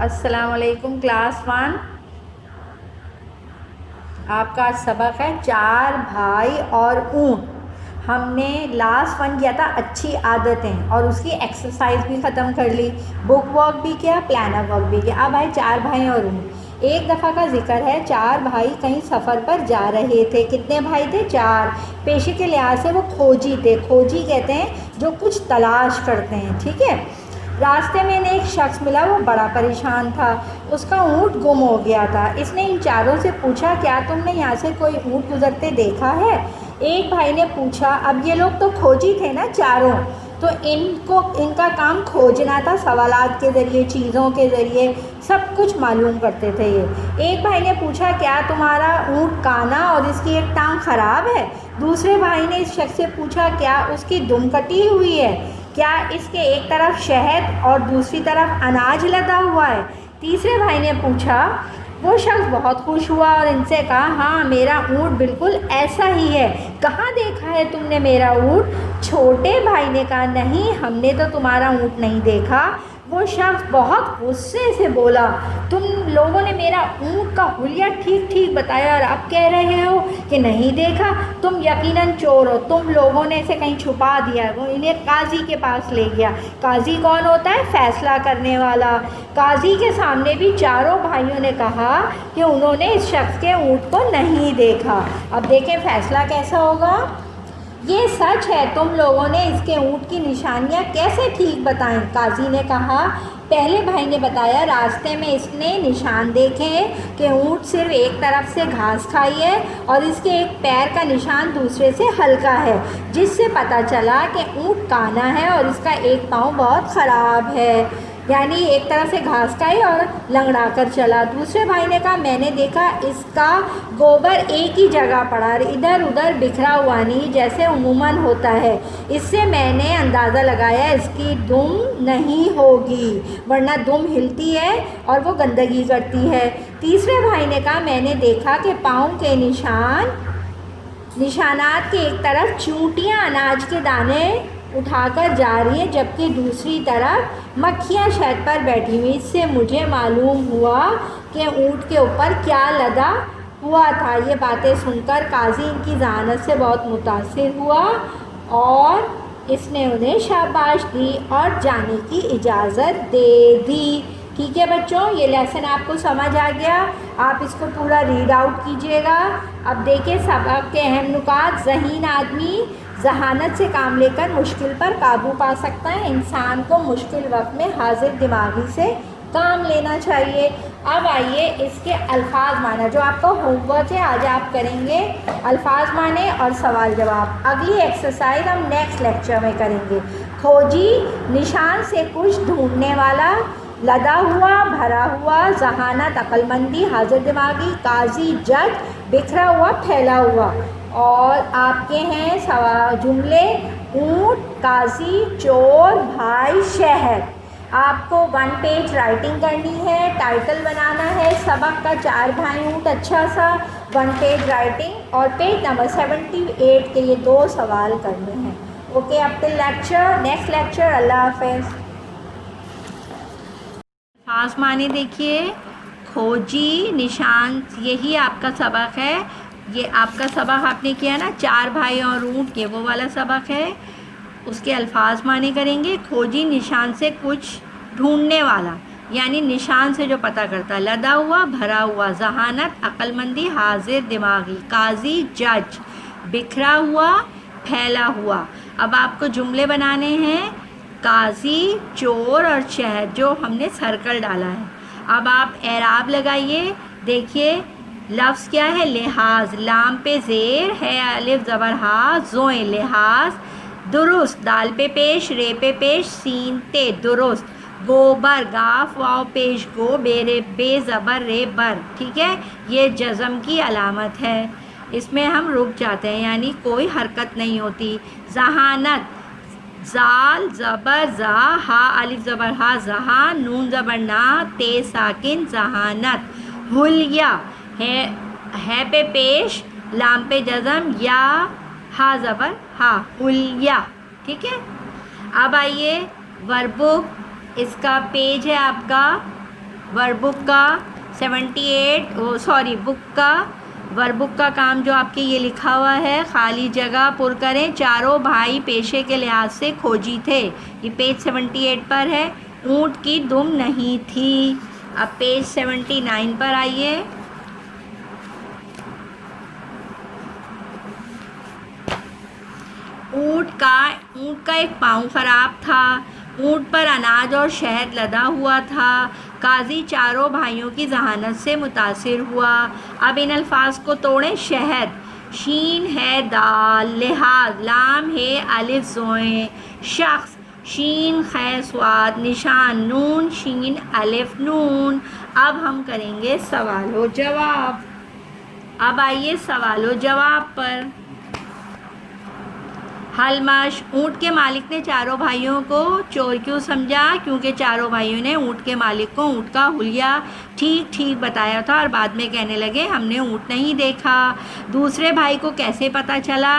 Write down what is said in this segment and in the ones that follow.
अस्सलाम वालेकुम क्लास 1। आपका आज सबक है चार भाई और ऊँट। हमने लास्ट वन किया था अच्छी आदतें और उसकी एक्सरसाइज भी ख़त्म कर ली, बुक वर्क भी किया, प्लानर वर्क भी किया। अब आए चार भाई और ऊँट। एक दफ़ा का जिक्र है, चार भाई कहीं सफ़र पर जा रहे थे। कितने भाई थे? चार। पेशे के लिहाज से वो खोजी थे। खोजी कहते हैं जो कुछ तलाश करते हैं, ठीक है। रास्ते में इन्हें एक शख्स मिला, वो बड़ा परेशान था। उसका ऊँट गुम हो गया था। इसने इन चारों से पूछा, क्या तुमने यहाँ से कोई ऊँट गुजरते देखा है? एक भाई ने पूछा। अब ये लोग तो खोजी थे ना चारों, तो इनका काम खोजना था, सवालात के ज़रिए, चीज़ों के ज़रिए सब कुछ मालूम करते थे ये। एक भाई ने पूछा, क्या तुम्हारा ऊँट काना और इसकी एक टांग ख़राब है? दूसरे भाई ने इस शख्स से पूछा, क्या उसकी दुम कटी हुई है? क्या इसके एक तरफ शहद और दूसरी तरफ अनाज लदा हुआ है? तीसरे भाई ने पूछा। वो शख्स बहुत खुश हुआ और इनसे कहा, हाँ मेरा ऊँट बिल्कुल ऐसा ही है। कहाँ देखा है तुमने मेरा ऊँट? छोटे भाई ने कहा, नहीं हमने तो तुम्हारा ऊँट नहीं देखा। वो शख्स बहुत गुस्से से बोला, तुम लोगों ने मेरा ऊँट का हुलिया ठीक ठीक बताया और अब कह रहे हो कि नहीं देखा। तुम यकीनन चोर हो, तुम लोगों ने इसे कहीं छुपा दिया। वो इन्हें काजी के पास ले गया। काजी कौन होता है? फैसला करने वाला। काजी के सामने भी चारों भाइयों ने कहा कि उन्होंने इस शख्स के ऊँट को नहीं देखा। अब देखें फैसला कैसा होगा। ये सच है, तुम लोगों ने इसके ऊँट की निशानियाँ कैसे ठीक बताएं? काजी ने कहा। पहले भाई ने बताया, रास्ते में इसने निशान देखे कि ऊँट सिर्फ एक तरफ से घास खाई है और इसके एक पैर का निशान दूसरे से हल्का है, जिससे पता चला कि ऊँट काना है और इसका एक पाँव बहुत ख़राब है, यानी एक तरफ से घास खाई और लंगड़ा कर चला। दूसरे भाई ने कहा, मैंने देखा इसका गोबर एक ही जगह पड़ा और इधर उधर बिखरा हुआ नहीं जैसे उमूमन होता है। इससे मैंने अंदाज़ा लगाया इसकी दुम नहीं होगी, वरना दुम हिलती है और वो गंदगी करती है। तीसरे भाई ने कहा, मैंने देखा कि पाँव के निशानात के एक तरफ चूंटियाँ अनाज के दाने उठाकर जा रही हैं, जबकि दूसरी तरफ मक्खियाँ शहद पर बैठी हुई। इससे मुझे मालूम हुआ कि ऊँट के ऊपर क्या लदा हुआ था। ये बातें सुनकर काजी इनकी ज़हानत से बहुत मुतासिर हुआ और इसने उन्हें शाबाश दी और जाने की इजाज़त दे दी। ठीक है बच्चों, ये लेसन आपको समझ आ गया। आप इसको पूरा रीड आउट कीजिएगा। अब देखिए सबक के अहम नुकात। ज़हीन आदमी जहानत से काम लेकर मुश्किल पर काबू पा सकता है। इंसान को मुश्किल वक्त में हाजिर दिमागी से काम लेना चाहिए। अब आइए इसके अल्फाज माना, जो आपका होमवर्क है आज आप करेंगे अल्फाज माने और सवाल जवाब। अगली एक्सरसाइज हम नेक्स्ट लेक्चर में करेंगे। खोजी, निशान से कुछ ढूंढने वाला, लदा हुआ, भरा हुआ, जहानत अक्लमंदी, हाजिर दिमागी, काजी जज, बिखरा हुआ, फैला हुआ। और आपके हैं जुमले, ऊँट, काजी, चोर, भाई, शहर। आपको 1 पेज राइटिंग करनी है, टाइटल बनाना है सबक का, चार भाई ऊँट, अच्छा सा 1 पेज राइटिंग, और पेज नंबर 78 के ये 2 सवाल करने हैं। Okay, up till lecture, next lecture, अल्लाह हाफ़िज़। खास माने देखिए, खोजी, निशान, यही आपका सबक है। ये आपका सबक आपने किया ना, चार भाई और ऊँट, ये वो वाला सबक है। उसके अल्फाज माने करेंगे। खोजी, निशान से कुछ ढूंढने वाला, यानी निशान से जो पता करता है, लदा हुआ, भरा हुआ, जहानत अक्लमंदी, हाजिर दिमागी, काजी जज, बिखरा हुआ, फैला हुआ। अब आपको जुमले बनाने हैं, काजी, चोर और शहर, जो हमने सर्कल डाला है। अब आप एराब लगाइए। देखिए लफ्ज़ क्या है? लिहाज, लाम पे ज़ेर है, अलिफ ज़बर हा, ज़ोए, लिहाज। दुरुस्त, दाल पे पेश, रे पे पेश, सीन ते, दुरुस्त। गोबर, गाफ वाव पेश गो, बेरे बे ज़बर रे बर, ठीक है। ये जज़म की अलामत है, इसमें हम रुक जाते हैं, यानी कोई हरकत नहीं होती। जहानत, जाल ज़बर ज़ा, हा अलिफ ज़बर हा, जहाँ, नून ज़बर ना, ते साकिन, जहानत। हुलिया, है पे पेश, लाम पे जज़म, या हा ज़बर हा, हुलिया, ठीक है। अब आइए वर्कबुक, इसका पेज है आपका وربک کا 78 بک کا وربک کا کام جو آپ کے یہ لکھا ہوا ہے، خالی جگہ پر کریں۔ چاروں بھائی پیشے کے لحاظ سے کھوجی تھے، یہ پیج 78 پر ہے۔ اونٹ کی دم نہیں تھی۔ اب پیج 79 پر آئیے۔ اونٹ کا ایک پاؤں خراب تھا، اونٹ پر اناج اور شہد لدا ہوا تھا۔ قاضی چاروں بھائیوں کی ذہانت سے متاثر ہوا۔ اب ان الفاظ کو توڑیں۔ شہد، شین ہے دال، لحاظ، لام ہے الف زوئیں، شخص، شین خے سواد، نشان، نون شین الف نون۔ اب ہم کریں گے سوال و جواب۔ اب آئیے سوال و جواب پر۔ حل مشق۔ اونٹ کے مالک نے چاروں بھائیوں کو چور کیوں سمجھا؟ کیونکہ چاروں بھائیوں نے اونٹ کے مالک کو اونٹ کا حلیہ ٹھیک بتایا تھا اور بعد میں کہنے لگے ہم نے اونٹ نہیں دیکھا۔ دوسرے بھائی کو کیسے پتہ چلا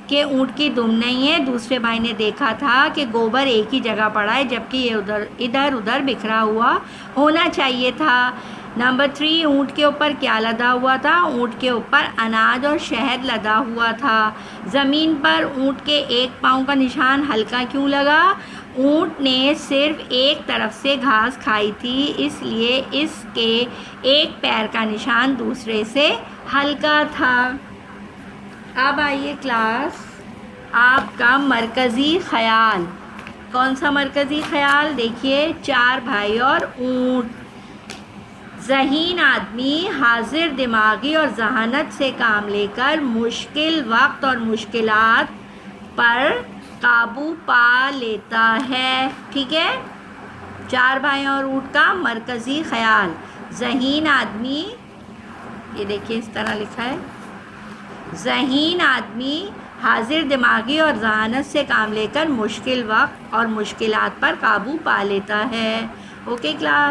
کہ اونٹ کی دم نہیں ہے؟ دوسرے بھائی نے دیکھا تھا کہ گوبر ایک ہی جگہ پڑا ہے جبکہ یہ ادھر ادھر بکھرا ہوا ہونا چاہیے تھا۔ نمبر 3، اونٹ کے اوپر کیا لدا ہوا تھا؟ اونٹ کے اوپر اناج اور شہد لدا ہوا تھا۔ زمین پر اونٹ کے ایک پاؤں کا نشان ہلکا کیوں لگا؟ اونٹ نے صرف ایک طرف سے گھاس کھائی تھی، اس لیے اس کے ایک پیر کا نشان دوسرے سے ہلکا تھا۔ اب آئیے کلاس، آپ کا مرکزی خیال۔ کون سا مرکزی خیال؟ دیکھیے، 4 بھائی اور اونٹ۔ ذہین آدمی حاضر دماغی اور ذہانت سے کام لے کر مشکل وقت اور مشکلات پر قابو پا لیتا ہے۔ ٹھیک ہے، 4 بھائی اور اونٹ کا مرکزی خیال۔ ذہین آدمی، یہ دیکھیے اس طرح لکھا ہے، ذہین آدمی حاضر دماغی اور ذہانت سے کام لے کر مشکل وقت اور مشکلات پر قابو پا لیتا ہے۔ Okay class.